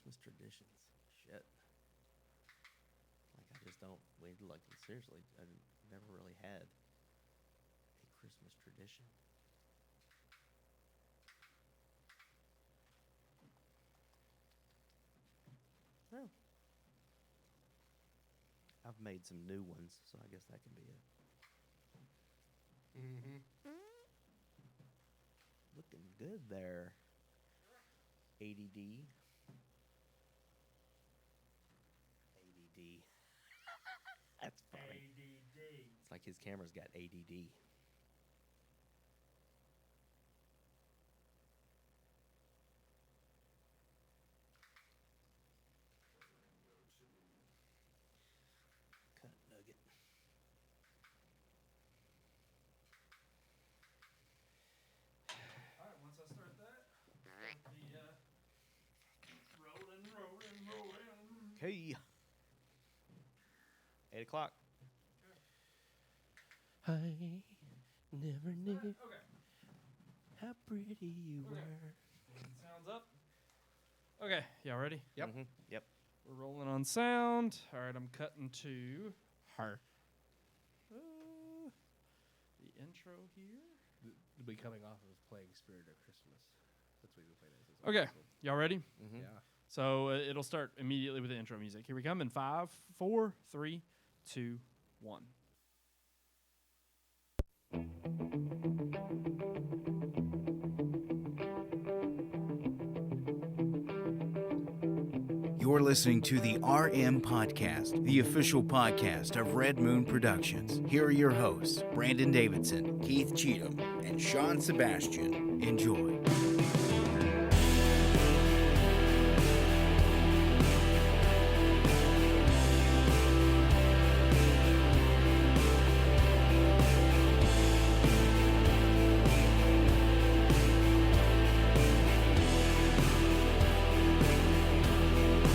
Christmas traditions. Shit. Like, I just don't. Like, seriously, I've never really had a Christmas tradition. Well, I've made some new ones, so I guess that can be it. Looking good there. ADD. That's funny. ADD. It's like his camera's got ADD. Cut nugget. All right, once I start that, rolling. Okay. 8 o'clock. Okay. I never knew Okay. how pretty you Okay. were. Sounds up. Okay, y'all ready? Yep. Mm-hmm. Yep. We're rolling on sound. All right, I'm cutting to Her. the intro here. We coming off of playing Spirit of Christmas. That's what we've been playing. Okay, y'all ready? Mm-hmm. Yeah. So it'll start immediately with the intro music. Here we come in 5, 4, 3, 2, 1. You're listening to the RMPodcast, the official podcast of Red Moon Productions. Here are your hosts, Brandon Davidson, Keith Cheatham, and Sean Sebastian. Enjoy.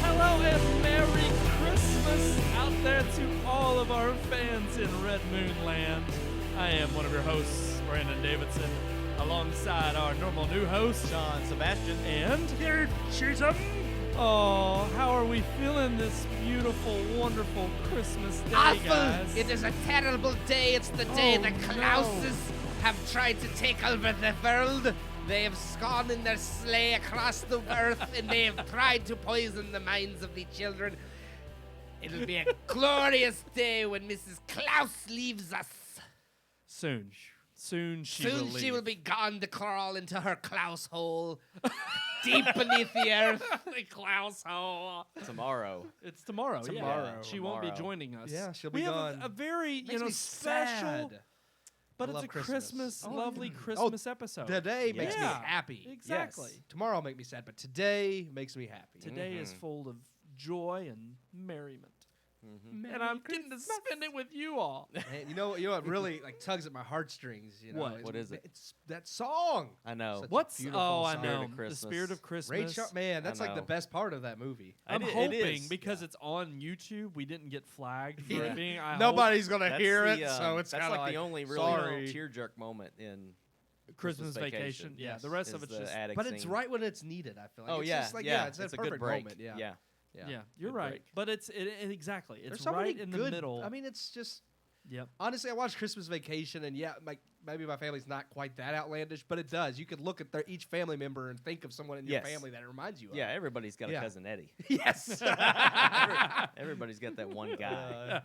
Hello and Merry Christmas out there to all of our fans in Red Moon Land. I am one of your hosts, Brandon Davidson, alongside our normal new host, Sean Sebastian. and Cheatham. Oh, how are we feeling this beautiful, wonderful Christmas day, Awful! guys? It is a terrible day. It's the day Oh, the no. Klauses have tried to take over the world. They have gone in their sleigh across the earth and they have tried to poison the minds of the children. It'll be a glorious day when Mrs. Klaus leaves us. Soon she Soon will she leave. will be gone to crawl into her Klaus hole deep beneath the earth. the Klaus hole. Tomorrow. It's tomorrow. Tomorrow. Yeah. She won't be Tomorrow. joining us. Yeah, she'll we be have gone. a very Makes me special, sad. but I it's love a Christmas. Oh, lovely yeah. Christmas episode. Today makes me Yeah. happy. Exactly. Yes. Tomorrow will make me sad, but today makes me happy. Today is full of joy and merriment, Mm-hmm. and I'm getting to spend it with you all. Man, you know what really like tugs at my heartstrings? You know, What? What is it? It's that song. I know. Such a What's beautiful I song. know Spirit of the Christmas. spirit of Christmas. Ray Charles, man, that's I like the know. best part of that movie. I'm It is, hoping because it's on YouTube, we didn't get flagged for Yeah. it being. I Nobody's gonna That's hear the, it, so it's that's kind of like the only really sorry. tearjerk moment in hope Christmas Vacation. Yeah, Yes. the rest is of it's the just. attic But it's scene. right when it's needed. I feel like. Oh it's yeah, just like, yeah. It's a a good perfect break. moment. Yeah. Yeah, you're Good right. break. But it's exactly. It's There's so right many in good, the middle. I mean, it's just. Yep. Honestly, I watched Christmas Vacation, and yeah, maybe my family's not quite that outlandish, but it does. You could look at each family member and think of someone in your Yes. family that it reminds you of. Yeah, everybody's got a Yeah. cousin Eddie. Yes. Everybody's got that one guy.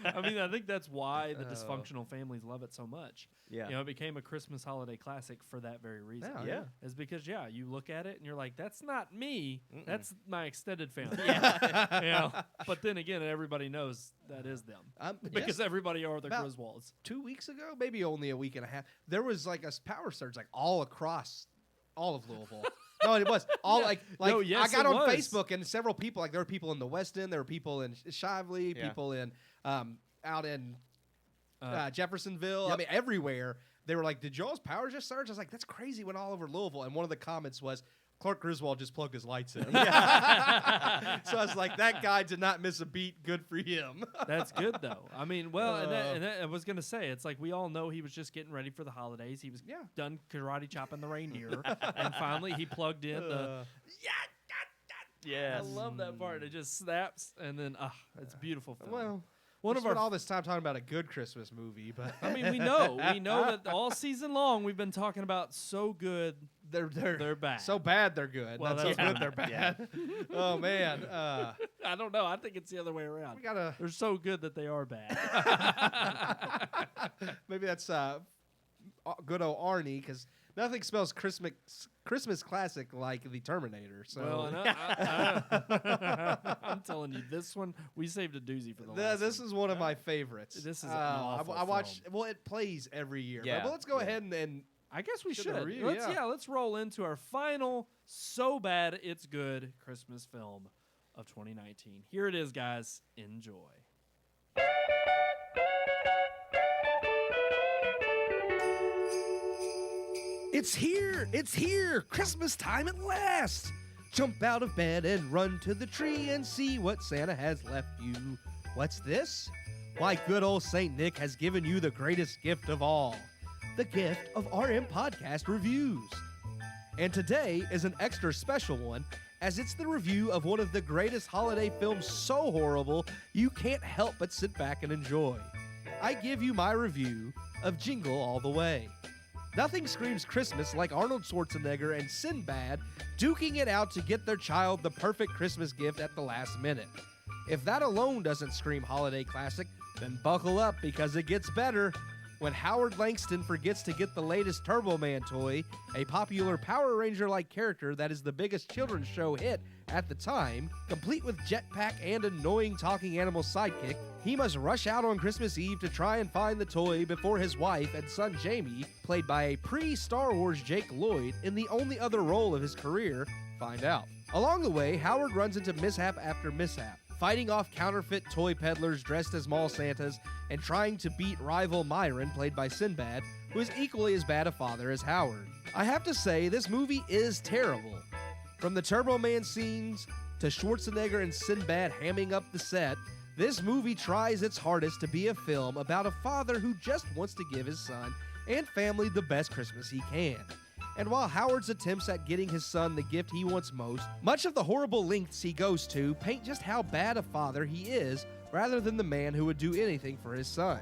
I mean, I think that's why the Oh. dysfunctional families love it so much. Yeah. You know, it became a Christmas holiday classic for that very reason. Yeah, yeah. Is because you look at it and you're like, that's not me. Mm-mm. That's my extended family. Yeah. You know? But then again, everybody knows that is them because Just everybody are the about- Griswolds. 2 weeks ago, maybe only a week and a half, there was like a power surge like all across all of Louisville. No, it was all Yeah. like No, yes, I got it on was. Facebook and several people, like there were people in the West End, there were people in Shively, Yeah. people in out in Jeffersonville. Yep. I mean, everywhere. They were like, "Did y'all's power just surge?" I was like, "That's crazy." Went all over Louisville, and one of the comments was, "Clark Griswold just plugged his lights in." So I was like, "That guy did not miss a beat. Good for him." That's good though. I mean, well, and that, I was gonna say, it's like we all know he was just getting ready for the holidays. He was Yeah. done karate chopping the reindeer, and finally he plugged in the Yes. I love that part. It just snaps, and then it's a beautiful film. Well, one we of our spent all this time talking about a good Christmas movie, but I mean, we know that all season long we've been talking about so good they're bad. so bad they're good. Well, Not so that's good fine. they're bad. Oh man, I don't know. I think it's the other way around. we gotta. They're so good that they are bad. Maybe that's good old Arnie, because nothing spells Christmas classic like the Terminator. So Well, and I'm telling you, this one we saved a doozy for the last this one. is one of my favorites. This is an awful I watched. film. Well, it plays every year. Yeah. But let's go Yeah. ahead and I guess we Should should. have reviewed, Let's roll into our final so bad it's good Christmas film of 2019. Here it is, guys. Enjoy. It's here! It's here! Christmas time at last! Jump out of bed and run to the tree and see what Santa has left you. What's this? Why, good old St. Nick has given you the greatest gift of all, the gift of RMPodcast reviews. And today is an extra special one, as it's the review of one of the greatest holiday films so horrible you can't help but sit back and enjoy. I give you my review of Jingle All the Way. Nothing screams Christmas like Arnold Schwarzenegger and Sinbad duking it out to get their child the perfect Christmas gift at the last minute. If that alone doesn't scream holiday classic, then buckle up because it gets better. When Howard Langston forgets to get the latest Turbo Man toy, a popular Power Ranger-like character that is the biggest children's show hit at the time, complete with jetpack and annoying talking animal sidekick, he must rush out on Christmas Eve to try and find the toy before his wife and son Jamie, played by a pre-Star Wars Jake Lloyd in the only other role of his career, find out. Along the way, Howard runs into mishap after mishap, fighting off counterfeit toy peddlers dressed as mall Santas and trying to beat rival Myron, played by Sinbad, who is equally as bad a father as Howard. I have to say, this movie is terrible. From the Turbo Man scenes to Schwarzenegger and Sinbad hamming up the set, this movie tries its hardest to be a film about a father who just wants to give his son and family the best Christmas he can. And while Howard's attempts at getting his son the gift he wants most, much of the horrible lengths he goes to paint just how bad a father he is, rather than the man who would do anything for his son.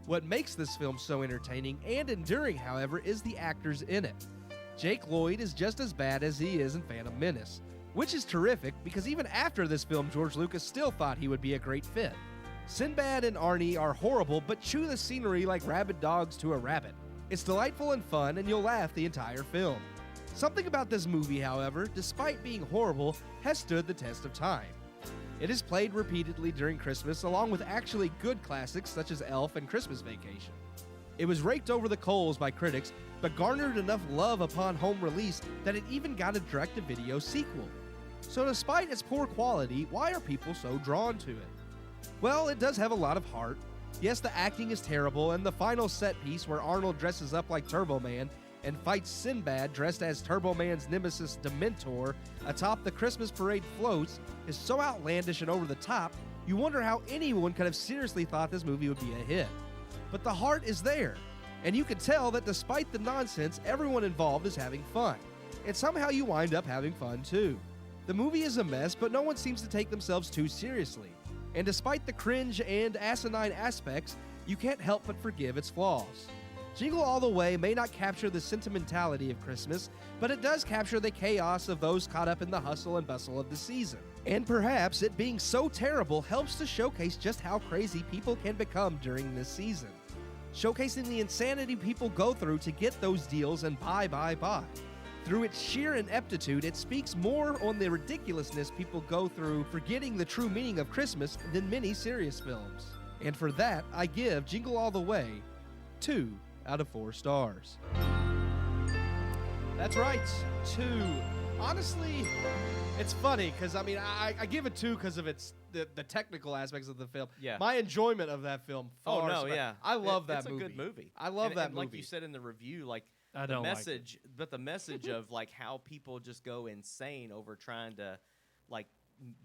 What makes this film so entertaining and enduring, however, is the actors in it. Jake Lloyd is just as bad as he is in Phantom Menace, which is terrific because even after this film, George Lucas still thought he would be a great fit. Sinbad and Arnie are horrible but chew the scenery like rabid dogs to a rabbit. It's delightful and fun, and you'll laugh the entire film. Something about this movie, however, despite being horrible, has stood the test of time. It is played repeatedly during Christmas, along with actually good classics such as Elf and Christmas Vacation. It was raked over the coals by critics, but garnered enough love upon home release that it even got a direct-to-video sequel. So despite its poor quality, why are people so drawn to it? Well, it does have a lot of heart. Yes, the acting is terrible, and the final set piece where Arnold dresses up like Turbo Man and fights Sinbad dressed as Turbo Man's nemesis Dementor atop the Christmas parade floats is so outlandish and over the top, you wonder how anyone could have seriously thought this movie would be a hit. But the heart is there, and you can tell that despite the nonsense, everyone involved is having fun. And somehow you wind up having fun too. The movie is a mess, but no one seems to take themselves too seriously. And despite the cringe and asinine aspects, you can't help but forgive its flaws. Jingle All the Way may not capture the sentimentality of Christmas, but it does capture the chaos of those caught up in the hustle and bustle of the season. And perhaps it being so terrible helps to showcase just how crazy people can become during this season, showcasing the insanity people go through to get those deals and buy. Through its sheer ineptitude, it speaks more on the ridiculousness people go through forgetting the true meaning of Christmas than many serious films. And for that, I give Jingle All the Way 2 out of 4 stars. That's right, 2. Honestly, it's funny because I give it 2 because of the technical aspects of the film. Yeah. My enjoyment of that film. Oh no, yeah. I love that it's movie. It's a good movie. I love and, that and movie. Like you said in the review, like I the don't like message, but the message of like how people just go insane over trying to like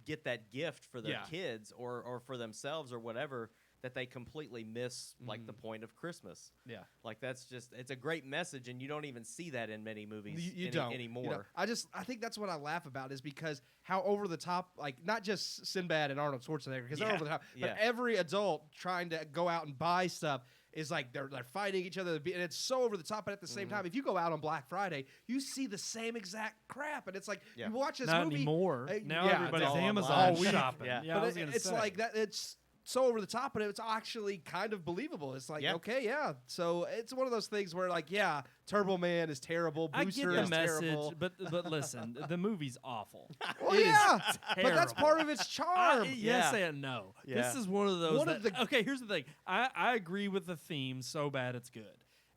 get that gift for their Yeah. kids or for themselves or whatever. that they completely miss like the point of Christmas. Yeah. Like it's a great message, and you don't even see that in many movies You don't anymore. You know, I think that's what I laugh about is because how over the top, like not just Sinbad and Arnold Schwarzenegger, because they're over the top, but every adult trying to go out and buy stuff is like they're fighting each other, and it's so over the top. But at the same time, if you go out on Black Friday, you see the same exact crap, and it's like you watch this Not movie. anymore. Now yeah, everybody's all Amazon online. shopping. Yeah. I But was gonna it's say. like that. It's so over the top, but it's actually kind of believable. It's like, okay, yeah. So it's one of those things where, like, yeah, Turbo Man is terrible. I Booster get the is message, terrible. but listen, the movie's awful. Well, It is yeah, but that's terrible. part of its charm. Yes and no. Yeah. This is one of those. One of Okay, here's the thing. I agree with the theme so bad it's good,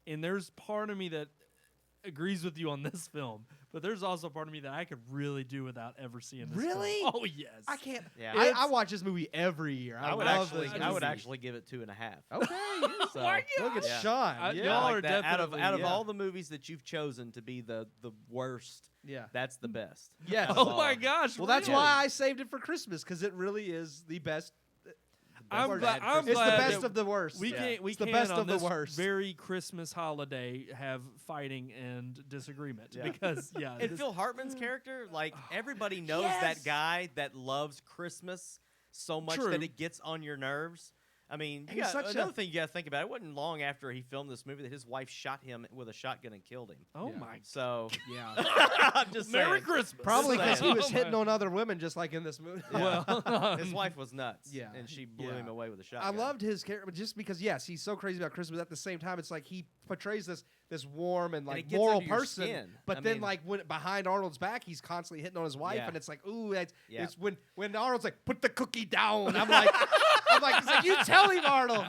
and there's part of me that agrees with you on this film, but there's also part of me that I could really do without ever seeing this. Really? Film. Oh yes. I can't. Yeah. I watch this movie every year. I would love actually, this I would movie. actually give it 2.5. Okay. So, Look at Yeah. Sean. Y'all Yeah. are like that. Out of definitely- all the movies that you've chosen to be the worst, Yeah. that's the best. Yes. Out of Oh all. my gosh. Well, that's really? why I saved it for Christmas, because it really is the best. I'm worst. glad. I'm It's the glad best that of the worst. We can't. We It's the can best on of the this worst. very Christmas holiday have fighting and disagreement because And Phil Hartman's character, like everybody knows Yes. that guy that loves Christmas so much True. that it gets on your nerves. I mean, He's such another a- thing you got to think about. It wasn't long after he filmed this movie that his wife shot him with a shotgun and killed him. oh Yeah. my. So Yeah. I'm just Merry saying. Christmas. Probably because he Oh was my- hitting on other women, just like in this movie. Well, His wife was nuts. Yeah. And she blew Yeah. him away with a I shotgun. loved his character, but just because, yes, he's so crazy about Christmas. At the same time, it's like he portrays this warm and it like gets moral under your person, skin. but I then mean- like when behind Arnold's back, he's constantly hitting on his wife, Yeah. and it's like, ooh, it's Yeah. when Arnold's like, put the cookie down. I'm like, it's like you tell him, Arnold.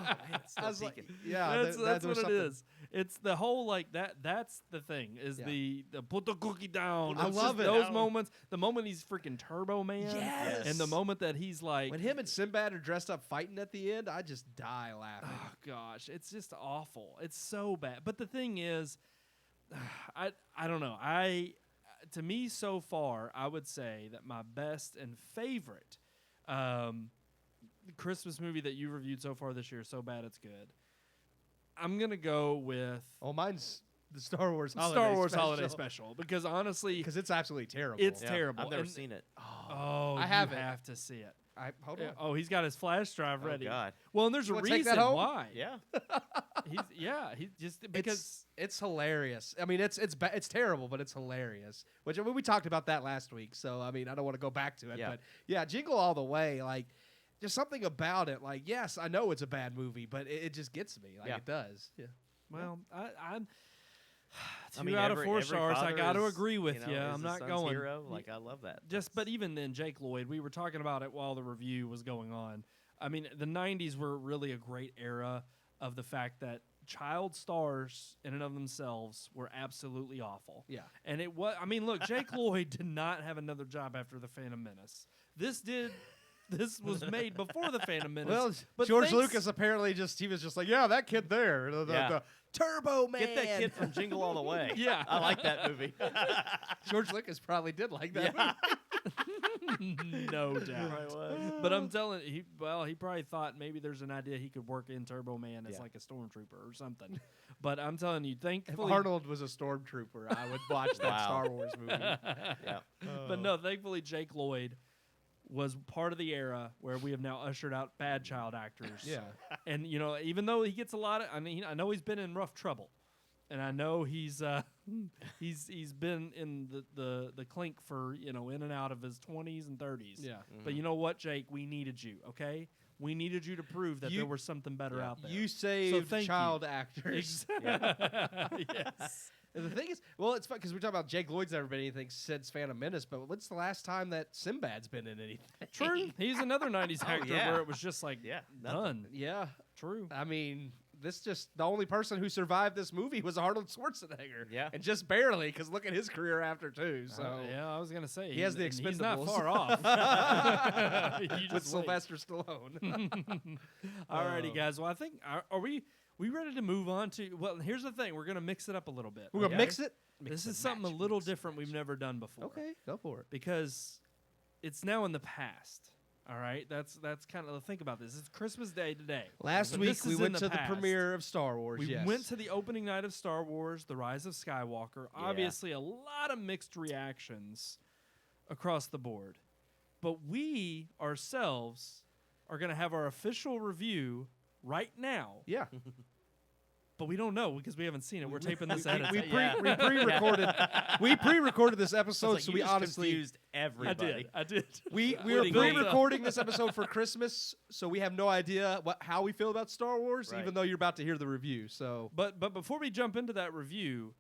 Still I was like, peeking. yeah, that's there what was it something. is. It's the whole like that. That's the thing. Is Yeah. the put the cookie down. I It's love just it. Those Down. moments. The moment he's freaking Turbo Man. Yes. And the moment that he's like, When him and Sinbad are dressed up fighting at the end, I just die laughing. oh gosh, it's just awful. It's so bad. But the thing is, I don't know. To me so far, I would say that my best and favorite Christmas movie that you reviewed so far this year, so bad it's good. I'm gonna go with Oh, mine's the Star Wars Holiday Special because honestly, because it's absolutely terrible. it's Yeah, terrible. I've never And- seen it. Oh, I you haven't. have to see it. Hold on. Oh, he's got his flash drive ready. Oh, God. Well, and there's You a wanna take that reason home? why. Yeah. He just because It's hilarious. I mean, it's terrible, but it's hilarious. Which I mean, we talked about that last week, so I mean, I don't want to go back to it, Yeah. but yeah, Jingle All the Way, like just something about it. Like, yes, I know it's a bad movie, but it just gets me. Like Yeah. it does. Yeah. well, I'm I 2 mean, out of every 4 stars. I father got to is, agree with you. Know, you. is I'm his not son's going. Hero. Like I love that. But even then, Jake Lloyd, we were talking about it while the review was going on. I mean, the 90s were really a great era of the fact that child stars in and of themselves were absolutely awful. Yeah. And it was, I mean, look, Jake Lloyd did not have another job after The Phantom Menace. This was made before The Phantom Menace. Well, but George thanks- Lucas apparently he was just like, yeah, that kid there, Yeah. the Turbo Man. Get that kid from Jingle All the Way. Yeah. I like that movie. George Lucas probably did like that. movie. No doubt. But I'm telling he probably thought maybe there's an idea he could work in Turbo Man as Yeah. like a stormtrooper or something. But I'm telling you, If thankfully, Arnold was a stormtrooper, I would watch that Wow. Star Wars movie. Yeah. but no, thankfully Jake Lloyd was part of the era where we have now ushered out bad child actors. Yeah. And you know, even though he gets a lot of, I mean, I know he's been in rough trouble, and I know he's been in the clink for in and out of his 20s and 30s. Yeah. But you know what, Jake? We needed you. Okay, we needed you to prove that there was something better out there. You saved thank child actors. Yes. And the thing is, well, it's fun because we're talking about Jake Lloyd's never been anything since Phantom Menace, but when's the last time that Sinbad's been in anything? True. He's another 90s actor yeah. where it was just like done. Yeah. True. I mean, the only person who survived this movie was Arnold Schwarzenegger. Yeah. And just barely, because look at his career after, too. So Yeah, I was gonna say He has the and he's not Expendables. far off. You with just wait. Sylvester Stallone. Alrighty, guys. Well, I think are we ready to move on to? Well, here's the thing. We're gonna mix it up a little bit. We're going to okay? mix it? This is something a little different we've never done before. Okay, go for it. Because it's now in the past. All right, that's kind of think about this. It's Christmas Day today. Last So week this we is went in to the past. premiere of Star Wars. We yes. went to the opening night of Star Wars: The Rise of Skywalker. Yeah. Obviously, a lot of mixed reactions across the board, but we ourselves are going to have our official review right now. Yeah. But we don't know because we haven't seen it. We're taping this at we Yeah. pre-recorded. We pre-recorded this I was episode, like, so you we just honestly confused everybody. I did. we What are do you think? pre-recording this episode for Christmas, so we have no idea how we feel about Star Wars, Right. even though you're about to hear the review. So But before we jump into that review,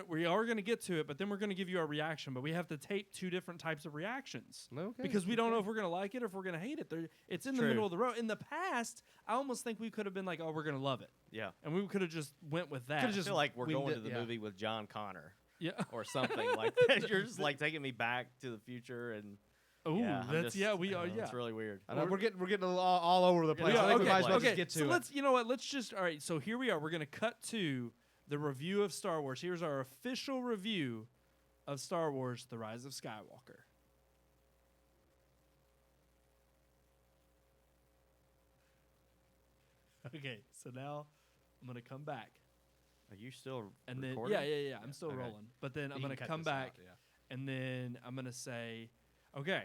we are gonna get to it. But then we're gonna give you our reaction. But we have to tape two different types of reactions. okay. Because we don't know if we're going to like it or if we're going to hate it. It's in the True. middle of the road. In the past, I almost think we could have been like, oh, we're going to love it. Yeah. And we could have just went with that. Could've I just feel like we're winged going it, to the yeah. movie with John Connor yeah. or something like that. You're just like taking me back to the future and Oh, yeah, I'm that's, just- we are, yeah. It's really weird. I know, we're getting all over the place. Yeah, I think okay. we might as well okay. just get to so it. let's, you know what? Let's just, all right. So here we are. We're going to cut to the review of Star Wars. Here's our official review of Star Wars: The Rise of Skywalker. Okay, so now I'm going to come back. Are you still And then, recording? yeah. I'm still Okay. rolling. But then I'm You going to can cut come this back. out, yeah. And then I'm going to say, okay,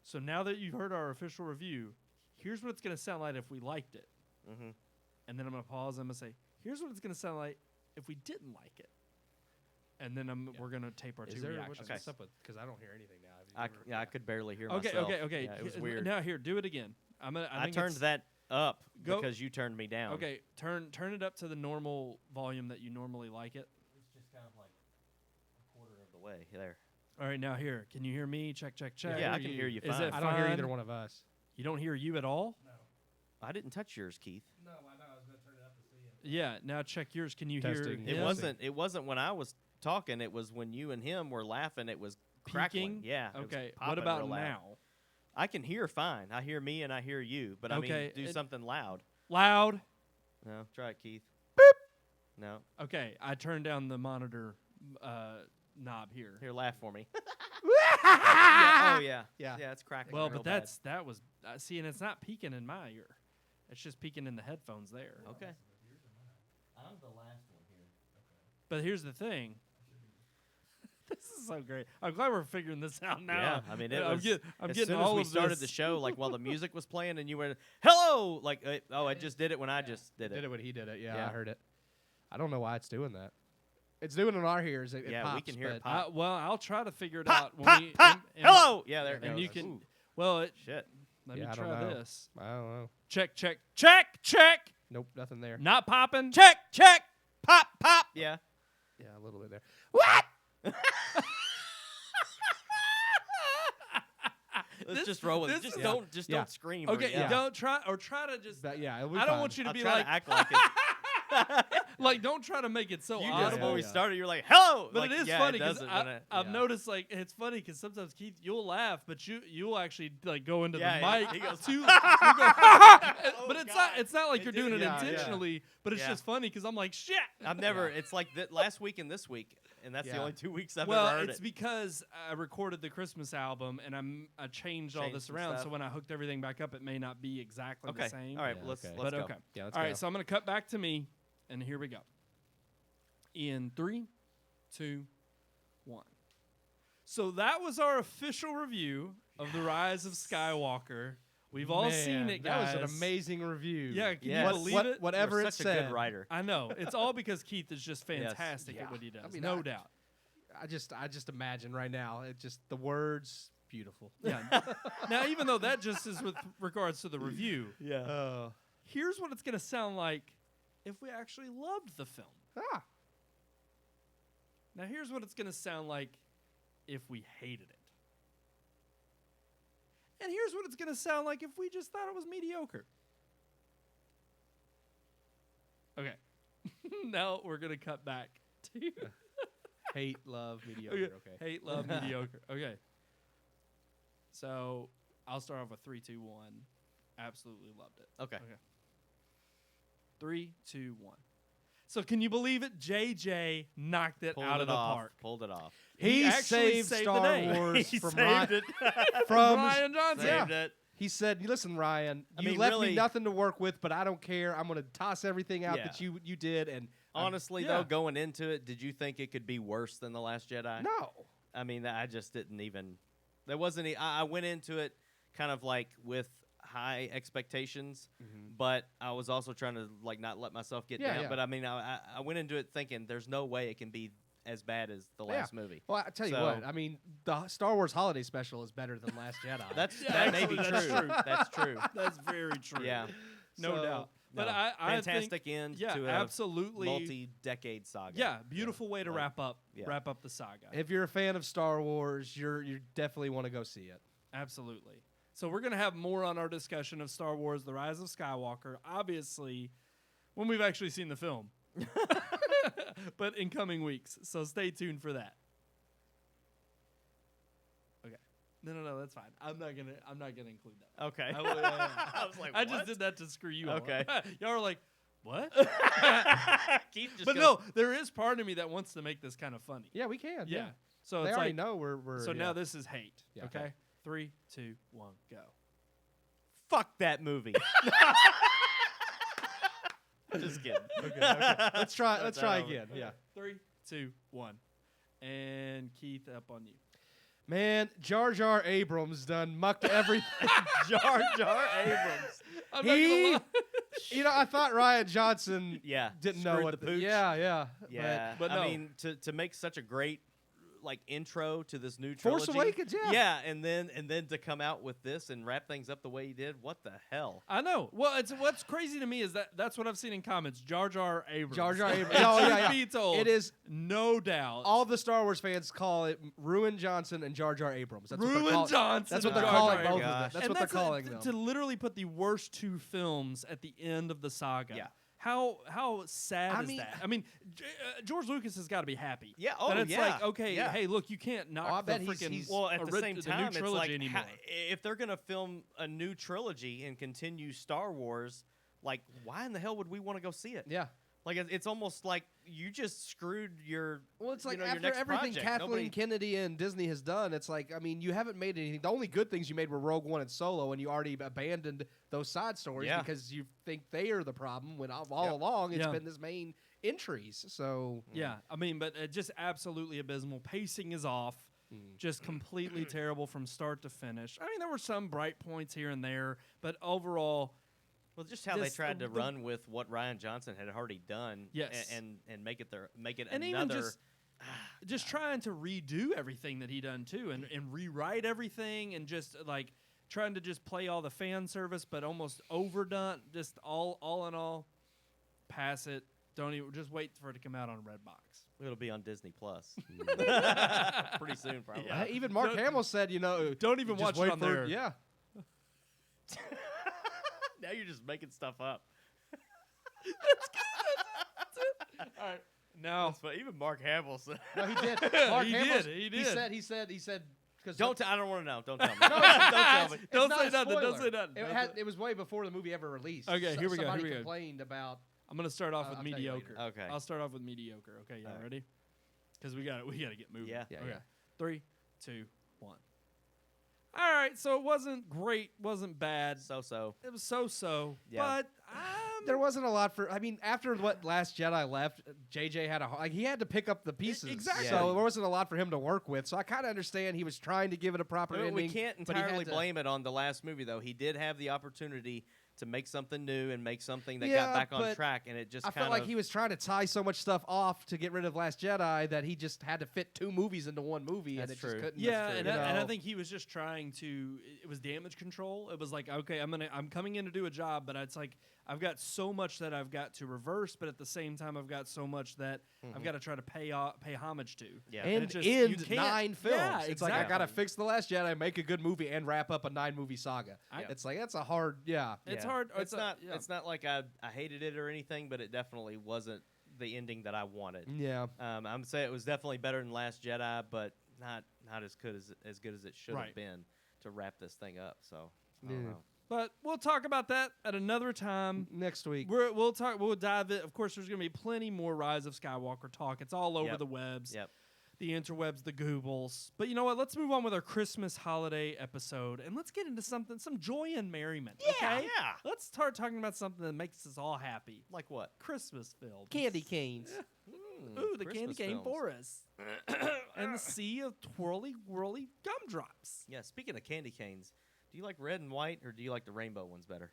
so now that you've heard our official review, here's what it's going to sound like if we liked it. Mm-hmm. And then I'm going to pause and I'm going to say, here's what it's going to sound like if we didn't like it. And then we're going to tape our Is two there reactions. what's up with? Because I don't hear anything now. Have you ever- I could barely hear Okay, myself. okay. Yeah, it was H- weird. Now here, do it again. I I think turned it's- that up Go- because you turned me down. Okay, turn it up to the normal volume that you normally like it. It's just kind of like a quarter of the way there. All right, now here. Can you hear me? Check. Yeah, I can hear you Is fine. it I don't hear fine? either one of us. You don't hear you at all? I didn't touch yours, Keith. No, I know. I was going to turn it up to see it. Yeah, now check yours. Can you Testing. hear It him? Yes. wasn't when I was talking. It was when you and him were laughing. It was crackling. Peaking? Yeah. it was Okay, what popping about real loud. now? I can hear fine. I hear me and I hear you. But I Okay, mean, do something loud. Loud? No, try it, Keith. No, Okay, I turned down the monitor knob here. here, laugh for me. Yeah, oh yeah, Yeah. yeah. It's cracking. Well, real but bad. that was see, and it's not peaking in my ear. It's just peaking in the headphones there. okay. I'm the last one here. But here's the thing. This is so great. I'm glad we're figuring this out now. Yeah, I mean, it I'm was. I'm as getting soon all as we of started this. the show, like while the music was playing, and you went, "Hello!" Like, I just did it when I just did Did it. it when he did it. Yeah, Yeah. I heard it. I don't know why it's doing that. It's doing it on our ears. It Yeah, pops, we can hear it but pop. Well, I'll try to figure it Pop, out when pop, we. pop. in- Hello. Yeah, there it And goes. you can. Ooh, Well, shit. let Yeah, me I don't try know. this. I don't know. Check. Nope, nothing there. Not popping. Check. Pop. Yeah. Yeah, a little bit there. Let's This- just roll with it. this Just is- don't. Just Yeah. don't scream. or Okay, yell. don't try to just. But yeah, it'll be I don't fine. want you to I'll be try like, to act like it. like, don't try to make it so You did audible. it when we yeah. started. You're like, "Hello," But like, it is yeah, funny it because doesn't when I've yeah. noticed like it's funny because sometimes Keith you'll laugh, but you'll actually like go into Yeah, the mic. he goes, to, you go, but it's God. not like It you're did- doing it yeah, yeah. intentionally. But it's Yeah. just funny because I'm like shit. I've never. It's like last week and this week, and that's the Yeah. only 2 weeks I've Well, ever heard it's it. because I recorded the Christmas album and I changed all Changed this some around. So stuff. when I hooked everything back up, it may not be exactly Okay. the same. All right. Yeah, Let's okay. But go. okay. Yeah, let's All go. right. So I'm gonna cut back to me, and here we go. In 3, 2, 1. So that was our official review of The Rise of Skywalker. We've all seen Man, it, guys. That was an amazing review. Yeah, can Yes. you believe it? Whatever You're it such said. a good writer. I know. It's all because Keith is just Yes. fantastic Yeah. at what he does. I mean, no I- doubt. I just imagine right now. It just the words beautiful. Yeah. Now, even though that just is with regards to the review, Yeah. here's what it's going to sound like if we actually loved the film. Ah. Now, here's what it's going to sound like if we hated it. And here's what it's going to sound like if we just thought it was mediocre. Okay. Now we're going to cut back to Hate, love, mediocre. Okay. hate, love, mediocre. Okay. So I'll start off with 3, 2, 1. Absolutely loved it. Okay. 3, 2, 1. So can you believe it? JJ knocked it out of the park. Pulled it off. He actually saved saved Star the day. Wars He from saved it. from Ryan Johnson. Saved it. He said, "Listen, Ryan, I you mean, left really- me nothing to work with, but I don't care. I'm going to toss everything out Yeah. that you did." And Honestly, Yeah. though, going into it, did you think it could be worse than The Last Jedi? no, I mean, I just didn't even. There wasn't. I went into it kind of like with high expectations, but I was also trying to like not let myself get Yeah, down. yeah. But I mean, I went into it thinking there's no way it can be as bad as the last movie. Well, I tell you So- what. I mean, the Star Wars Holiday Special is better than Last Jedi. That may be actually, that's true. true. That's true. That's very true. Yeah. No So, doubt. But No. I Fantastic think, end yeah, to a absolutely. multi-decade saga. Yeah, beautiful way to Like, wrap up yeah. the saga. If you're a fan of Star Wars, you definitely want to go see it. Absolutely. So we're going to have more on our discussion of Star Wars: The Rise of Skywalker, obviously, when we've actually seen the film. But in coming weeks. So stay tuned for that. Okay. No, that's fine. I'm not gonna include that. Okay. I, will- yeah. I was like, I just what? did that to screw you Okay. up. Y'all are like, what? Keith just But goes, no, there is part of me that wants to make this kind of funny. Yeah, we can. Yeah. So They it's already like, know we're. so yeah. now this is hate. Yeah. Okay? 3, 2, 1, go. fuck that movie. Just kidding. Okay. Let's try. Let's That's try over. again. Yeah. 3, 2, 1. And Keith, up on you. Man, Jar Jar Abrams done mucked everything. Jar Jar Abrams. I'm He- not gonna lie. You know, I thought Ryan Johnson Yeah. didn't know screwed what the pooch. Yeah. Yeah. But I no. mean, to make such a great like intro to this new Force trilogy. Awakens, yeah. Yeah, and then to come out with this and wrap things up the way he did, what the hell? I know. Well, it's what's crazy to me is that's what I've seen in comments. Jar Jar Abrams. Jar Jar Abrams. And Oh, truth yeah. be told, It is. no doubt. All the Star Wars fans call it Ruin Johnson and Jar Jar Abrams. That's what Ruin they're call- Johnson. That's what and they're Jar calling Jar both of Abrams. them. Gosh. That's And what they're calling them. to literally put the worst two films at the end of the saga. Yeah. How sad I is mean- that? I mean, George Lucas has got to be happy. Yeah, That oh, it's yeah, like, okay, yeah. hey, look, you can't knock I the bet he's- freaking he's- Well, at the same the time, new it's trilogy like anymore. if they're gonna film a new trilogy and continue Star Wars, like why in the hell would we want to go see it? Yeah. Like it's almost like you just screwed your. Well, it's like you know, your after next everything project. Kathleen Nobody- Kennedy and Disney has done, it's like, I mean, you haven't made anything. The only good things you made were Rogue One and Solo, and you already abandoned those side stories Yeah. because you think they are the problem when all Yep. along it's Yeah. been this main entries. So, Yeah, I mean, but just absolutely abysmal. Pacing is off. Just completely terrible from start to finish. I mean, there were some bright points here and there, but overall, Well, just how they Just tried to the- run with what Ryan Johnson had already done. Yes. And make it and even another. just trying to redo everything that he done too, and rewrite everything, and just like trying to just play all the fan service, but almost overdone. Just all in all, pass it. Don't even just wait for it to come out on Redbox. It'll be on Disney Plus pretty soon, probably. Yeah. even Mark Don't- Hamill said, Don't even just watch it wait on for there. Yeah. Now you're just making stuff up. All right, now But even Mark Hamill said, No, he did. Mark He Hamill, did, he did. He said. 'Cause "Don't. I don't want to know. Don't tell me. No, don't tell me." it's Don't not say a nothing, don't spoiler. say nothing. It was way before the movie ever released. Okay, here we go, Somebody here we go. complained about. I'm gonna start off with I'll tell you mediocre. later. Okay. I'll start off with mediocre. Okay, y'all Alright. ready? Because we got to get moving. Yeah. Yeah, Okay. yeah. 3, 2, 1. All right. So it wasn't great. Wasn't bad. So. It was so. Yeah. But There wasn't a lot for. I mean, after what Last Jedi left, JJ had he had to pick up the pieces. exactly. So Yeah. there wasn't a lot for him to work with. So I kind of understand he was trying to give it a proper ending. We can't but he had entirely to- blame it on the last movie, though. He did have the opportunity to make something new and make something that Yeah, got back on but track, and it just I kind felt like he was trying to tie so much stuff off to get rid of Last Jedi that he just had to fit 2 movies into one movie, and That's it just true. couldn't. yeah, you and I know. think he was just trying to. It was damage control. It was like, okay, I'm coming in to do a job, but it's like I've got so much that I've got to reverse, but at the same time, I've got so much that I've got to try to pay homage to. Yeah. and it just- you end can't- 9 films. Yeah, It's like I exactly. gotta fix the Last Jedi, make a good movie, and wrap up a 9-movie saga. It's like that's a hard. Yeah. It's Yeah. hard. It's not. Yeah. It's not like I hated it or anything, but it definitely wasn't the ending that I wanted. Yeah. I'm saying it was definitely better than Last Jedi, but not as good as it should Right. have been to wrap this thing up. So I Yeah. don't know. But we'll talk about that at another time. Next week. We'll talk. We'll dive in. Of course, there's going to be plenty more Rise of Skywalker talk. It's all over Yep. the webs, Yep. the interwebs, the Goobles. But you know what? Let's move on with our Christmas holiday episode, and let's get into some joy and merriment. Okay? Yeah. Let's start talking about something that makes us all happy. Like what? Christmas films. Candy canes. Ooh, the candy Christmas cane films. forest. And the sea of twirly, whirly gumdrops. Yeah. Speaking of candy canes, do you like red and white or do you like the rainbow ones better?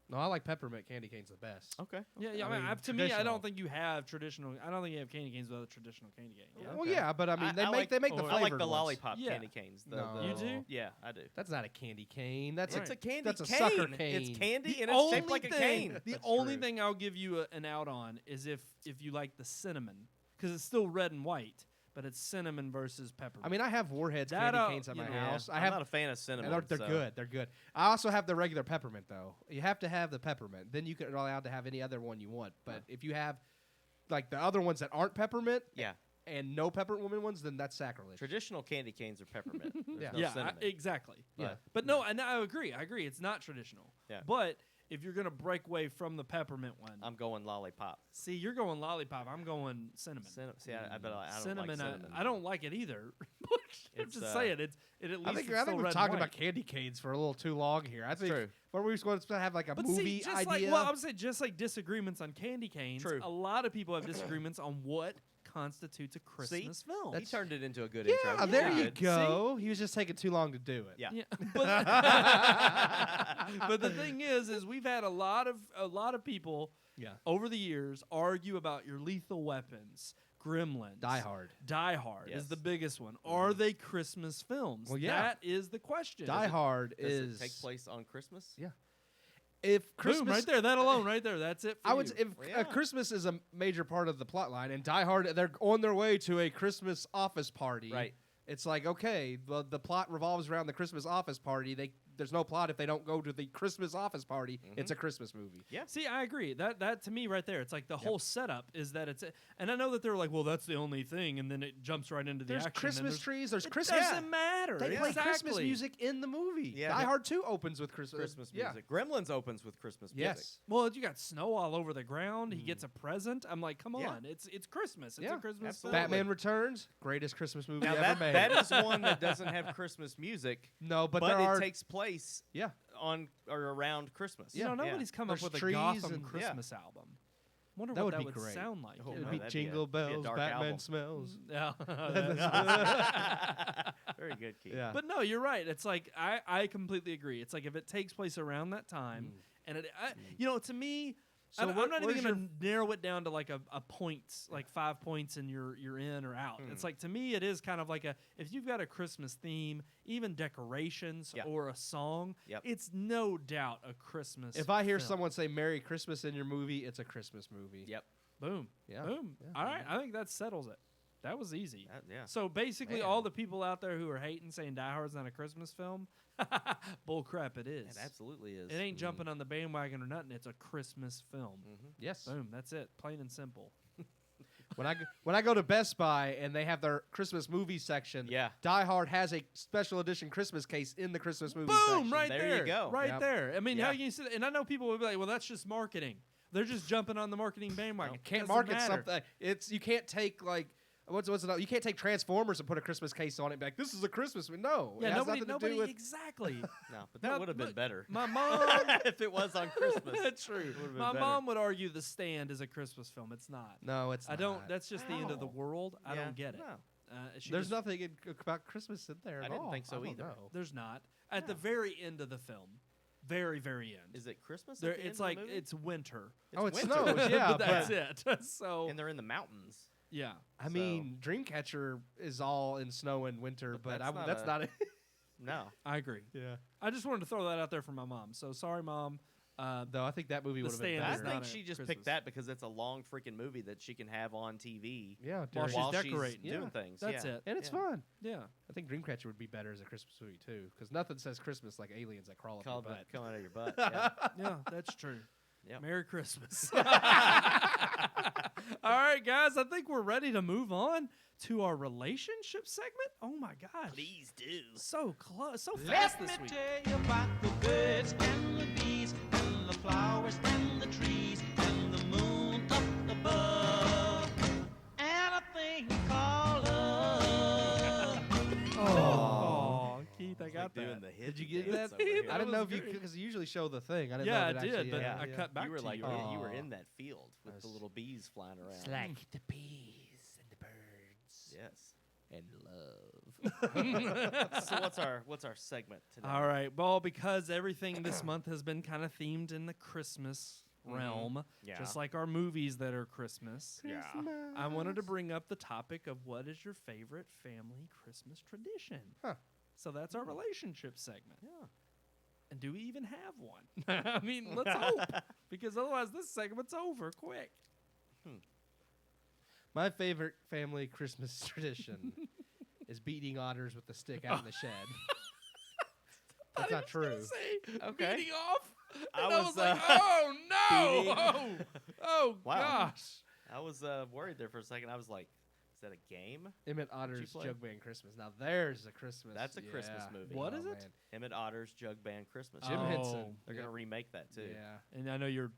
No, I like peppermint candy canes the best. Okay. Yeah, I I mean, mean, to me, I traditional. don't think you have traditional. I don't think you have candy canes without a traditional candy cane. Yeah. Well, yeah, but I mean, they I make the like flavored I like the ones. lollipop Yeah. candy canes. No. You do? Yeah, I do. That's not a candy cane. That's Right. It's a candy That's a cane. sucker cane. It's candy The and it's shaped like a thing- cane. The That's only true. thing I'll give you an out on is if you like the cinnamon, because it's still red and white, but it's cinnamon versus peppermint. I mean, I have Warheads That, candy canes at my you know, house. I I'm have. not a fan of and cinnamon. they're so- good. They're good. I also have the regular peppermint though. You have to have the peppermint. Then you can allowed to have any other one you want. But if you have like the other ones that aren't peppermint Yeah. and no peppermint ones, then that's sacrilege. Traditional candy canes are peppermint. There's Yeah. no yeah, cinnamon. exactly. Yeah. But no, and I agree. I agree. It's not traditional. Yeah. But if you're gonna break away from the peppermint one, I'm going lollipop. see, you're going lollipop. I'm going cinnamon. See, I bet I don't cinnamon, like cinnamon. I don't like it either. I'm It's, just saying, it at least I think it's still we've red talked and about white. candy canes for a little too long here. I think true. what we supposed to have like a But movie see, just idea. like I would say, just like disagreements on candy canes, True. a lot of people have disagreements on what constitutes a Christmas film. He turned it into a good yeah, intro. there Pretty you good. go. He was just taking too long to do it. Yeah. Yeah, but the thing is we've had a lot of people Yeah. over the years argue about your Lethal Weapons, Gremlins, Die Hard. Die Hard Yes. is the biggest one. Are they Christmas films? Well, yeah. That is the question. Die Hard Does is it take place on Christmas? Yeah. If Christmas, Boom, right there. That alone, right there. That's it. For I would you. say if Well, yeah. Christmas is a major part of the plot line, and Die Hard, they're on their way to a Christmas office party. Right. It's like, okay, the plot revolves around the Christmas office party. There's no plot if they don't go to the Christmas office party. It's a Christmas movie. Yeah. See, I agree. That to me right there, it's like the whole setup is that it's, and I know that they're like, well, that's the only thing, and then it jumps right into the There's action. and Christmas trees. There's It Christmas. doesn't matter. They play Christmas Exactly. music in the movie. Yeah. Die Hard 2 opens with Christmas Christmas music. Gremlins opens with Christmas music. Yes. Well, you got snow all over the ground. He gets a present. I'm like, come Yeah. on, it's Christmas. It's Yeah, a Christmas absolutely. film. Batman Returns, greatest Christmas movie Now ever made. that is one that doesn't have Christmas music, no, but but there it are. takes place Yeah. on or around Christmas. You know, nobody's come up There's with a trees Gotham and- Christmas album. Wonder That what would that be would great. sound like. Oh, you It'd know? be that'd be a- Jingle be a Bells, dark Batman album. Smells. Yeah. Very good, Keith. Yeah. But no, you're right. It's like I completely agree. It's like if it takes place around that time, and you know, to me, So I'm not even where's going to narrow it down to like a points, like 5 points, and you're in or out. It's like to me, it is kind of like if you've got a Christmas theme, even decorations Yeah. or a song, Yep. it's no doubt a Christmas. If I hear film. someone say "Merry Christmas" in your movie, it's a Christmas movie. Yep. boom, Yeah. boom, Yeah. all right, I think that settles it. That was easy. Yeah. So basically, Man. all the people out there who are hating saying Die Hard's not a Christmas film, bull crap, it is. It absolutely is. It ain't jumping on the bandwagon or nothing. It's a Christmas film. Yes. Boom, that's it. Plain and simple. When I go to Best Buy and they have their Christmas movie section, Yeah. Die Hard has a special edition Christmas case in the Christmas movie Boom, section. right There there. you go. Right Yep. there. I mean, Yeah. how can you say that? And I know people will be like, well, that's just marketing. They're just jumping on the marketing bandwagon. Can't Doesn't market matter. something. You can't take like what's it? You can't take Transformers and put a Christmas case on it. And be like, this is a Christmas movie. No, it Yeah, has nobody, nothing to do with. exactly. No, but that Now, would have been look, better My mom, if it was on Christmas. that's true. Would've been My better. mom would argue The Stand is a Christmas film. It's not. No, it's. I don't. That's just the end of the How? world. I Yeah, don't get it. no. There's nothing about Christmas in there I at didn't all. think so don't either. know. There's not. At the very end of the film, very end. Is it Christmas? There, at the end it's of the like movie? it's winter. Oh, it winter. snows. Yeah, but that's it. So and they're in the mountains. yeah. I mean, Dreamcatcher is all in snow and winter, But but that's not that's a- not it. No. I agree. Yeah. I just wanted to throw that out there for my mom. So sorry, Mom. Though I think that movie The would have been Stand I is better. not think a she just Christmas. picked that because it's a long freaking movie that she can have on TV Yeah, While during- she's decorating. doing Yeah. things. That's yeah. it. and it's Yeah. fun. Yeah. I think Dreamcatcher would be better as a Christmas movie too, because nothing says Christmas like aliens that crawl up your Called butt. come out of your butt. Yeah. Yeah, that's true. Yep. Merry Christmas. All right, guys, I think we're ready to move on to our relationship segment. Oh my gosh. Please do. So close, so fast this week. Tell you about the birds and the bees and the flowers and the trees and the moon up above and a thing called love. Oh, Keith, I got Doing that. the hit Did you get dance that? over here. I didn't was know if you great. because you usually show the thing. I didn't Yeah, know I if it did, actually, but yeah, I yeah. cut back You were to like you. you were Aw. in that field with the Nice. little bees flying around. It's like the bees and the birds Yes. and love. So what's our segment today? All right. Well, because everything this month has been kind of themed in the Christmas realm, Yeah. just like our movies that are Christmas. Yeah. I wanted to bring up the topic of what is your favorite family Christmas tradition? Huh. So that's our relationship segment. Yeah. And do we even have one? I mean, let's hope, because otherwise this segment's over quick. My favorite family Christmas tradition is beating otters with a stick out in the shed. That's not true. Say, Okay. beating off. I And I was was, like, uh, oh no! beating- Oh Wow. gosh! I was worried there for a second. I was like, is that a game? Emmett Otter's play? Jug Band Christmas. Now there's a Christmas. That's a Christmas yeah. movie. What is it? man. Emmett Otter's Jug Band Christmas. Jim Oh. Henson. They're gonna remake that too. Yeah. And I know you're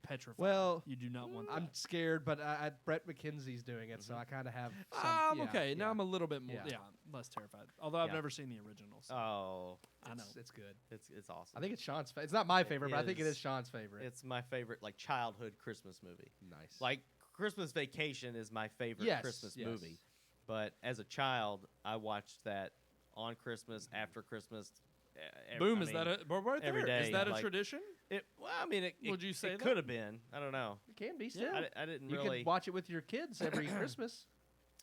petrified. Well, you do not want that. I'm scared, but Brett McKenzie's doing it, so I kind of have. Some, I'm yeah, okay. Now yeah. I'm a little bit more, Yeah. less terrified. Although I've Yeah. never seen the originals. Oh, I know. It's good. it's awesome. I think it's Sean's. It's not my favorite, but I think it is. is Sean's favorite. It's my favorite like childhood Christmas movie. Nice. Like Christmas Vacation is my favorite Yes, Christmas yes. movie. But as a child, I watched that on Christmas, after Christmas. Boom! Is that a right there? every Is day, that a like- tradition? Well, I mean, it Would you say that? could have been. I don't know. it can be still. I didn't You really. can watch it with your kids every Christmas.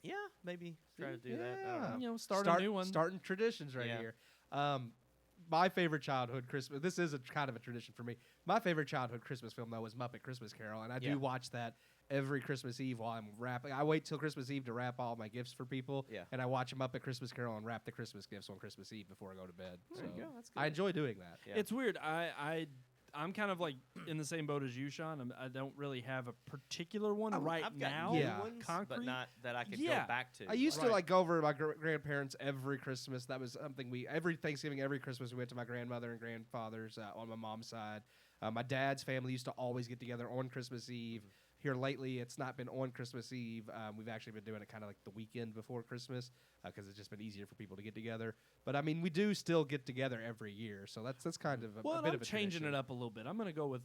Yeah, maybe try to do that. I Yeah. don't know. You know, start a new one. Starting traditions right Yeah. here. My favorite childhood Christmas. This is a kind of a tradition for me. My favorite childhood Christmas film though was Muppet Christmas Carol, and I Yeah. do watch that every Christmas Eve while I'm wrapping. I wait till Christmas Eve to wrap all my gifts for people. Yeah. And I watch a Muppet Christmas Carol and wrap the Christmas gifts on Christmas Eve before I go to bed. There you So go, that's I good. enjoy doing that. Yeah. It's weird. I'm kind of like in the same boat as you, Sean. I don't really have a particular one right I've got now. new Yeah. ones, concrete. but not that I could Yeah. go back to. I used to Right. like go over to my grandparents every Christmas. That was something every Thanksgiving, every Christmas we went to my grandmother and grandfather's on my mom's side. My dad's family used to always get together on Christmas Eve. Here lately, it's not been on Christmas Eve. We've actually been doing it kind of like the weekend before Christmas because it's just been easier for people to get together. But I mean, we do still get together every year, so that's kind of a Well, bit I'm of a changing tradition. it up a little bit. I'm gonna go with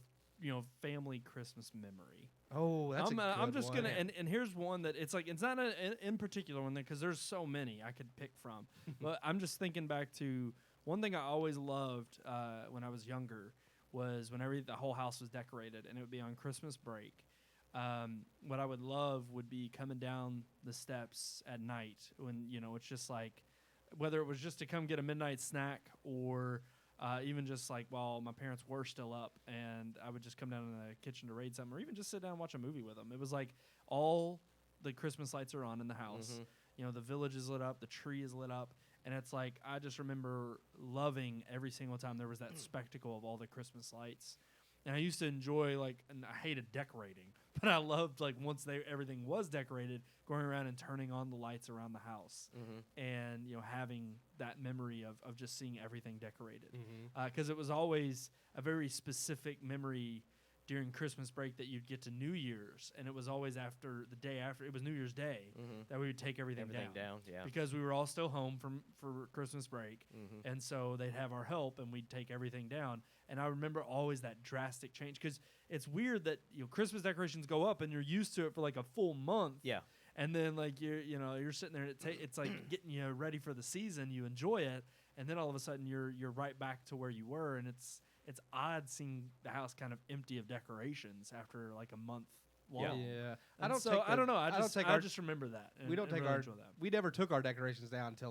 family Christmas memory. Oh, that's I'm just one. gonna and here's one that it's like it's not in particular one there because there's so many I could pick from. But I'm just thinking back to one thing I always loved when I was younger was whenever the whole house was decorated and it would be on Christmas break. What I would love would be coming down the steps at night when it's just like whether it was just to come get a midnight snack or even just like while my parents were still up and I would just come down in the kitchen to raid something or even just sit down and watch a movie with them. It was like all the Christmas lights are on in the house. The village is lit up, the tree is lit up. And it's like I just remember loving every single time there was that spectacle of all the Christmas lights. And I used to enjoy and I hated decorating, but I loved once everything was decorated, going around and turning on the lights around the house, and having that memory of just seeing everything decorated, because it was always a very specific memory during Christmas break that you'd get to New Year's, and it was always after the day after it was New Year's Day that we would take everything down. Yeah. Because we were all still home for Christmas break, and so they'd have our help, and we'd take everything down. And I remember always that drastic change because it's weird that Christmas decorations go up, and you're used to it for like a full month. Yeah. And then you're sitting there, and it's like getting you ready for the season. You enjoy it, and then all of a sudden you're right back to where you were, and it's odd seeing the house kind of empty of decorations after like a month long. Yeah. I don't know. I just remember that. And, We don't and take really our. enjoy that. We never took our decorations down until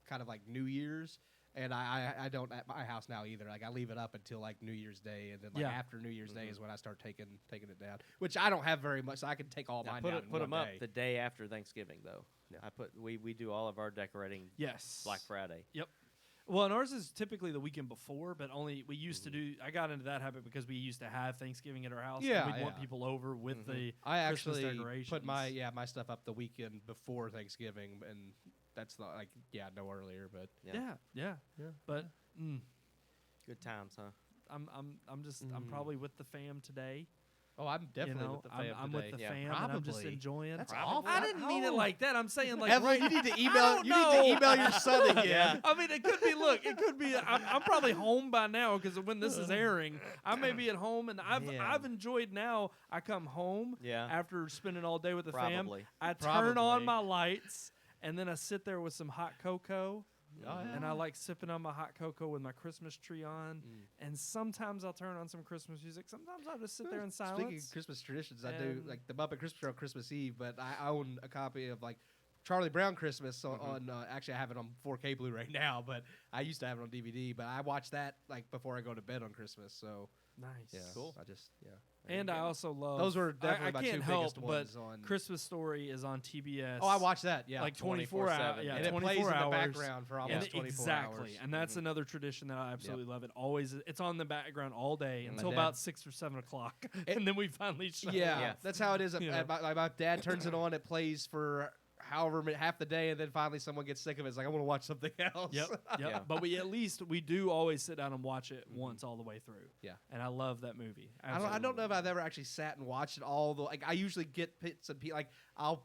kind of like New Year's, and I don't at my house now either. Like I leave it up until like New Year's Day, and then after New Year's Day is when I start taking it down. Which I don't have very much, so I can take all Now mine put down. it, put in them one up day. the day after Thanksgiving though. We do all of our decorating Yes. Black Friday. Yep. Well, and ours is typically the weekend before, but only we used to do. I got into that habit because we used to have Thanksgiving at our house. Yeah, and we'd want yeah. people over with the I Christmas actually decorations. put my stuff up the weekend before Thanksgiving, and that's not like no earlier, but Yeah. But Good times, huh? I'm probably with the fam today. oh, I'm definitely you know, with the fam I'm today. with the Yeah. fam, and I'm just Probably. enjoying. That's Probably. awful. I didn't mean it like that. I'm saying like Evelyn, right you need to I email. don't You need to know. email your son again. I mean, it could be. Look, it could be. I'm probably home by now because when this is airing, I may be at home, and I've enjoyed. Now I come home after spending all day with the fam. Probably. I turn on Probably. my lights, and then I sit there with some hot cocoa. Oh, yeah. And I like sipping on my hot cocoa with my Christmas tree on. And sometimes I'll turn on some Christmas music. Sometimes I'll just sit there in silence. Speaking of Christmas traditions, I do And- like the Muppet Christmas Show on Christmas Eve, but I own a copy of like Charlie Brown Christmas on actually I have it on 4K Blu-ray now, but I used to have it on DVD. But I watch that like before I go to bed on Christmas. So Nice. yeah, Cool. I just And I also love Those were definitely I my can't two help, biggest ones but on- Christmas Story is on TBS. Oh, I watch that. Yeah, like 24 hours. 24/7. Yeah, and it 24 plays in hours. the background for almost 24 exactly. hours. And that's another tradition that I absolutely love. It always it's on the background all day until dad- about 6 or 7 o'clock, and then we finally shut it Yeah, off. that's how it is. You know. My dad turns it on. It plays for however half the day, and then finally someone gets sick of it. It's like I want to watch something else. Yep. Yeah. But we do always sit down and watch it once all the way through. Yeah. And I love that movie. I don't know if I've ever actually sat and watched it all. Like I usually get bits and like I'll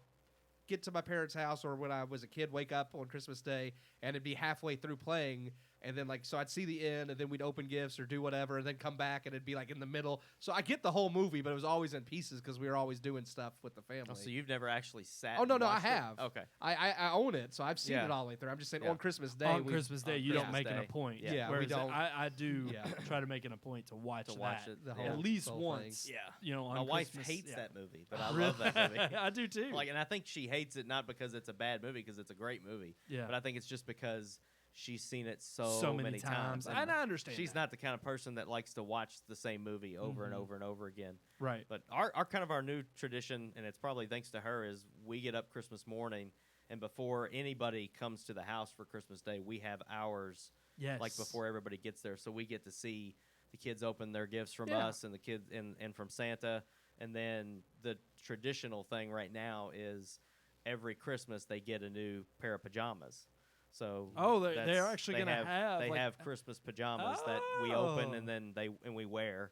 get to my parents' house or when I was a kid, wake up on Christmas Day, and it'd be halfway through playing. And then so I'd see the end, and then we'd open gifts or do whatever, and then come back, and it'd be like in the middle. So I get the whole movie, but it was always in pieces because we were always doing stuff with the family. Oh, so you've never actually sat? Oh, no, and I watched it? have. Okay. I own it, so I've seen Yeah. it all the way through. I'm just saying Yeah. on Christmas Day. On Christmas Day, you don't Christmas make it Day. a point. Yeah. Yeah, we Whereas don't. I do Yeah. try to make it a point to watch watch that. it, the yeah. At whole- least whole thing. once. Yeah. You know, on My wife Christmas, hates yeah. that movie, but I love that movie. I do too. Like, and I think she hates it not because it's a bad movie, because it's a great movie. Yeah. But I think it's just because she's seen it so many times. and And I understand she's that. not the kind of person that likes to watch the same movie over and over and over again. Right. But our kind of our new tradition, and it's probably thanks to her, is we get up Christmas morning, and before anybody comes to the house for Christmas Day, we have ours Yes. like before everybody gets there, so we get to see the kids open their gifts from Yeah. us and the kids and from Santa. And then the traditional thing right now is every Christmas they get a new pair of pajamas. So they're that's- actually they gonna have, they like- have Christmas pajamas that we open Oh. and then we wear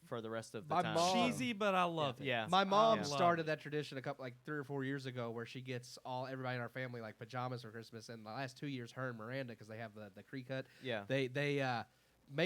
for the rest of the My time. mom- cheesy, but I love it. Yeah. My mom love started it. that tradition a couple, like 3 or 4 years ago, where she gets everybody in our family like pajamas for Christmas. And the last 2 years, her and Miranda, because they have the Cree cut, Yeah. they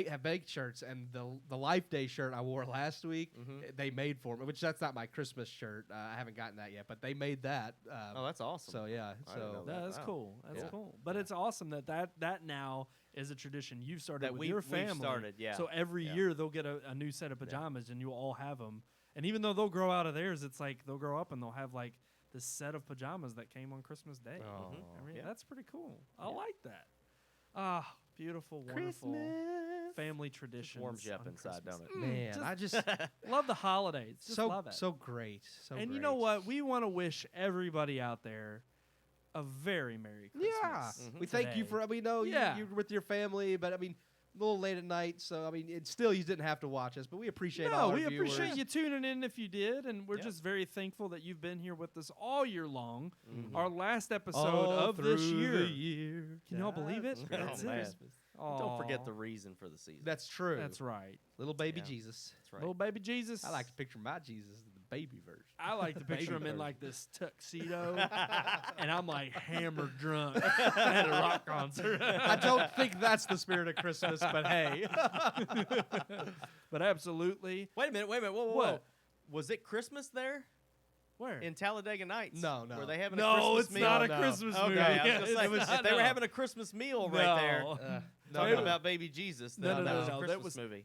have baked shirts, and the Life Day shirt I wore last week, they made for me. Which that's not my Christmas shirt. I haven't gotten that yet, but they made that. Oh, that's awesome. So yeah, I didn't know that. That's Wow. cool. That's Yeah. cool. But it's awesome that now is a tradition you've started That with your we've family. started, yeah. So every Yeah. year they'll get a new set of pajamas, and you'll all have them. And even though they'll grow out of theirs, it's like they'll grow up and they'll have like this set of pajamas that came on Christmas Day. Oh. I mean, Yeah. that's pretty cool. I like that. Ah, beautiful, wonderful family traditions. warms you up on inside, Christmas. don't it? Man, I just Love the holidays. Just love it. so great. So And you great. know what? We want to wish everybody out there a very Merry Christmas. Yeah, we thank you today. for. We know Yeah. you're with your family, but I mean, a little late at night, so I mean, it's still you didn't have to watch us, but we appreciate all No, our we viewers. appreciate you tuning in if you did, and we're Yeah. just very thankful that you've been here with us all year long. Mm-hmm. Our last episode All of this through year. the year. Can y'all believe it? Oh, That's man. it. Don't forget Aw. the reason for the season. That's true. That's right. Little baby Yeah. Jesus. That's right. Little baby Jesus. I like to picture my Jesus as the baby version. I like to picture him in version. like this tuxedo, and I'm like hammered drunk at a rock concert. I don't think that's the spirit of Christmas, but hey. But absolutely. Wait a minute. Whoa, whoa. What? Was it Christmas there Where? in Talladega Nights? No. Were they having a No, Christmas it's meal? not a No. Christmas Okay, movie. I was Yeah, gonna say, it was if they were not. having a Christmas meal right there, No, talking no. about baby Jesus, then that was a Christmas That was movie.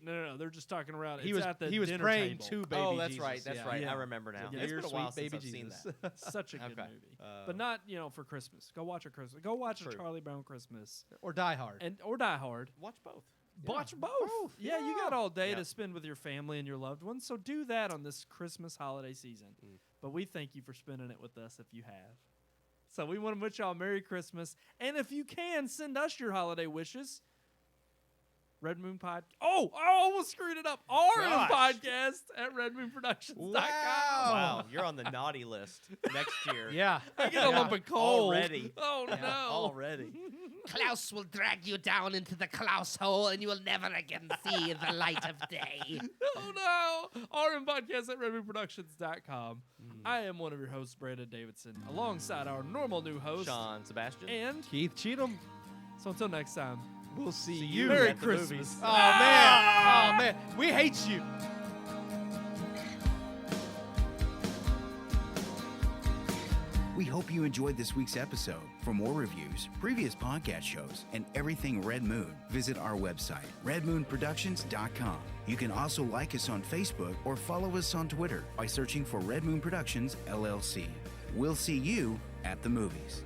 No. They're just talking around. He it's was at the he was dinner praying table. to baby Oh, that's Jesus. right. That's yeah. right. Yeah. I remember now. Yeah, It's your been a sweet while since baby I've seen Jesus. that. Such a good Okay. movie, but not for Christmas. Go watch a Christmas. Go watch a True. Charlie Brown Christmas Or Die Hard. or Die Hard. Watch both. Watch both. Yeah, you got all day to spend with your family and your loved ones, so do that on this Christmas holiday season. But we thank you for spending it with us if you have. So we want to wish y'all a Merry Christmas. And if you can, send us your holiday wishes. Red Moon Pod. Oh, I almost screwed it up. RMPodcast at redmoonproductions.com. Wow, you're on the naughty list next year. Yeah. I get a lump of coal. Already. Oh, no. Already. Klaus will drag you down into the Klaus hole and you will never again see the light of day. Oh, no. RMPodcast at redmoonproductions.com. I am one of your hosts, Brandon Davidson, alongside our normal new host, Sean Sebastian. and Keith Cheatham. so until next time, We'll see See you. you Merry at the Christmas. movies. Oh, man. Oh, man. We hate you. We hope you enjoyed this week's episode. For more reviews, previous podcast shows, and everything Red Moon, visit our website, redmoonproductions.com. You can also like us on Facebook or follow us on Twitter by searching for Red Moon Productions, LLC. We'll see you at the movies.